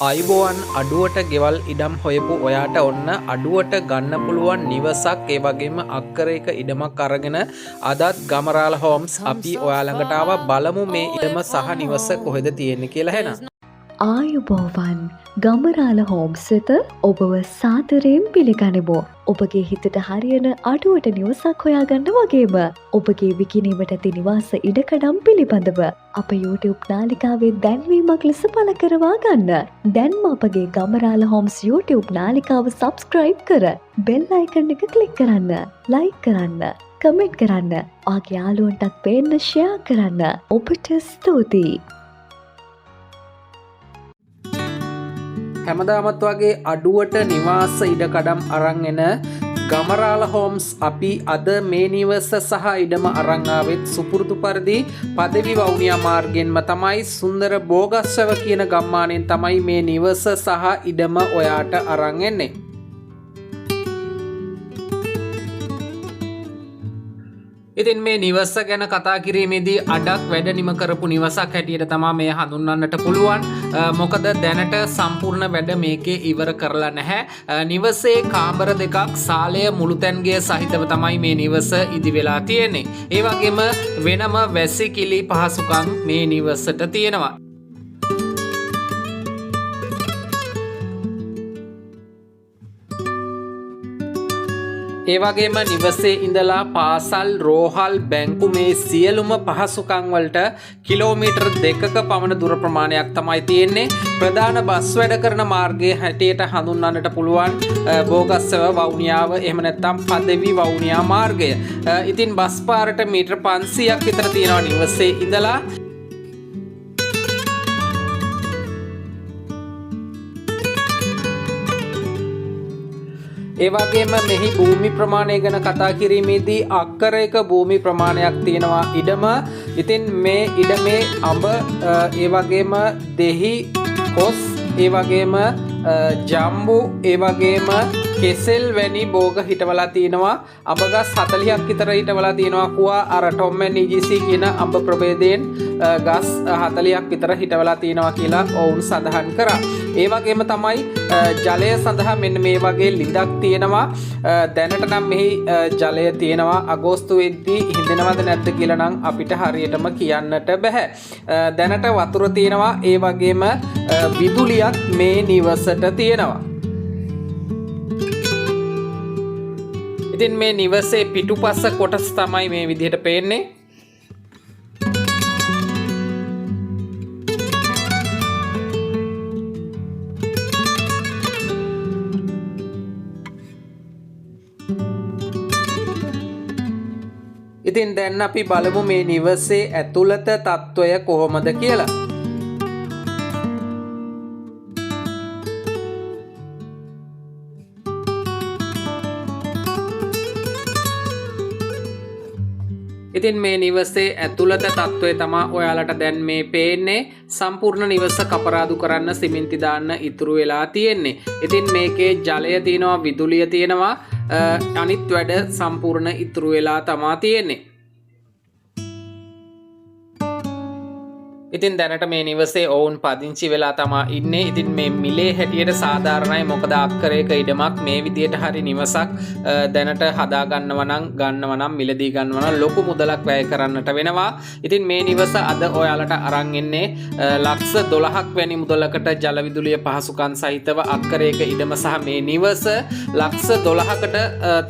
අයිබෝවන් අඩුවට ගෙවල් ඉඩම් හොයපු ඔයාට ඔන්න අඩුවට ගන්න පුළුවන් නිවසක් ඒ වගේම අක්කරයක ඉඩමක් අරගෙන අදත් ගමරාල හෝම්ස් අපි ඔයා ළඟට ආවා බලමු මේ ඉඩම සහ නිවස කොහෙද තියෙන්නේ කියලා එහෙනම් ආයුබෝවන් ගමරාල හෝම්ස් වෙත ඔබව සාදරයෙන් පිළිගනිමු. ඔබගේ හිතට හරියන අඩුවට නිවසක් හොයාගන්න වගේම ඔබගේ විකිණීමට ඇති නිවාස ඉඩකඩම් පිළිබඳව අප YouTube නාලිකාවේ දැන්වීමක් ලෙස පළ කරවා ගන්න. දැන්ම අපගේ ගමරාල හෝම්ස් YouTube නාලිකාව සබ්ස්ක්‍රයිබ් කර බෙල් අයිකන් එක ක්ලික් කරන්න, ලයික් කරන්න, කමෙන්ට් කරන්න, ඔයාගේ යාළුවන්ටත් පේන්න ෂෙයා කරන්න. ඔබට ස්තුතියි. හැමදාමත් වගේ අඩුවට නිවාස ඉඩකඩම් අරන් එන ගමරාල හෝම්ස් අපි අද මේ නිවස සහ ඉඩම අරන් ආවෙත් සුපුරුදු පරිදි පදවි වවුනියා මාර්ගයෙන්ම තමයි. සුන්දර බෝගස්සව කියන ගම්මානයෙන් තමයි මේ නිවස සහ ඉඩම ඔයාට අරන් එන්නේ. ඉතින් මේ නිවස ගැන කතා කිරීමේදී අඩක් වැඩ නිම කරපු නිවසක් හැටියට තමයි මේ හඳුන්වන්නට පුළුවන්. මොකද දැනට සම්පූර්ණ වැඩ මේකේ ඉවර කරලා නැහැ. නිවසේ කාමර දෙකක් සාලය මුළුතැන්ගේ සහිතව තමයි මේ නිවස ඉදි වෙලා තියෙන්නේ. ඒ වගේම වෙනම වැසිකිලි පහසුකම් මේ නිවසට තියෙනවා. ඒ වගේම නිවසේ ඉඳලා පාසල්, රෝහල්, බැංකු මේ සියලුම පහසුකම් වලට කිලෝමීටර් 2ක පමණ දුර ප්‍රමාණයක් තමයි තියෙන්නේ. ප්‍රධාන බස් වැඩ කරන මාර්ගයේ හැටියට හඳුන්වන්නට පුළුවන් බෝගස්සව වවුනියාව එහෙම නැත්නම් පදවි වවුනියා මාර්ගය. ඉතින් බස් පාරට මීටර 500ක් විතර තියෙනවා නිවසේ ඉඳලා. ඒ වගේම මෙහි භූමි ප්‍රමාණය ගැන කතා කිරීමේදී අක්කරයක භූමි ප්‍රමාණයක් තියෙනවා ඉඩම. ඉතින් මේ ඉඩමේ අඹ ඒ වගේම දෙහි කොස් ඒ වගේම ජම්බු ඒ වගේම කෙසෙල් වැනි බෝග හිටවලා තියෙනවා. අඹ ගස් 40ක් විතර හිටවලා තියෙනවා. කුවා අර ටොම් ඇන් ඉජිසි කියන අඹ ප්‍රභේදයෙන් ගස් 40ක් විතර හිටවලා තියෙනවා කියලා ඔවුන් සඳහන් කරා. ඒ වගේම තමයි ජලය සඳහා මෙන්න මේ වගේ ලිඳක් තියෙනවා. දැනට නම් මෙහි ජලය තියෙනවා. අගෝස්තුවේදී හිඳිනවද නැද්ද කියලා නම් අපිට හරියටම කියන්නට බෑ. දැනට වතුර තියෙනවා. ඒ වගේම විදුලියක් මේ නිවසට තියෙනවා. ඉතින් මේ නිවසේ පිටුපස කොටස තමයි මේ විදිහට පේන්නේ. ඉතින් දැන් අපි බලමු මේ නිවසේ ඇතුළත තත්ත්වය කොහොමද කියලා. ඉතින් මේ නිවසේ ඇතුළත තත්ත්වය තමයි ඔයාලට දැන් මේ පේන්නේ. සම්පූර්ණ නිවස කපරාදු කරන්න සිමෙන්ති දාන්න ඉතුරු වෙලා තියෙන්නේ. ඉතින් මේකේ ජලය තියෙනවා, විදුලිය තියෙනවා, අනිත් වැඩ සම්පූර්ණ ඉතුරු වෙලා තමයි තියෙන්නේ. ඉතින් දැනට මේ නිවසේ ඔවුන් පදිංචි වෙලා තමයි ඉන්නේ. ඉතින් මේ මිලේ හැටියට සාධාරණයි. මොකද අක්කරයක ඉඩමක් මේ විදියට හරි නිවසක් දැනට හදා ගන්නවා නම් මිලදී ගන්නවා නම් ලොකු මුදලක් වැය කරන්නට වෙනවා. ඉතින් මේ නිවස අද ඔයාලට අරන් එන්නේ ලක්ෂ 12ක් වැනි මුදලකට ජල විදුලිය පහසුකම් සහිතව අක්කරයක ඉඩම සහ මේ නිවස ලක්ෂ 12කට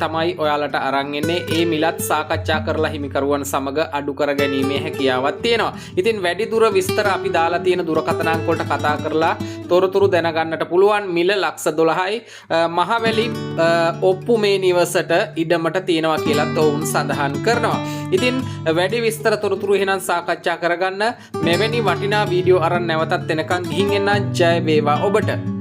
තමයි ඔයාලට අරන් එන්නේ. ඒ මිලත් සාකච්ඡා කරලා හිමිකරුවන් සමග අඩු කර ගැනීමේ හැකියාවක් තියෙනවා. ඉතින් වැඩි දුර විස්තර අපි දාලා තියෙන දුරකථන අංක වලට කතා කරලා තොරතුරු දැනගන්නට පුළුවන්. මිල ලක්ෂ 12යි. මහවැලි ඔප්පු මේ නිවසට ඉඩමට තියෙනවා කියලාත් ඔවුන් සඳහන් කරනවා. ඉතින් වැඩි විස්තර තොරතුරු එහෙනම් සාකච්ඡා කරගන්න. මෙවැනි වටිනා වීඩියෝ අරන් නැවතත් එනකන් ගිහින් එන්න. ජය වේවා ඔබට.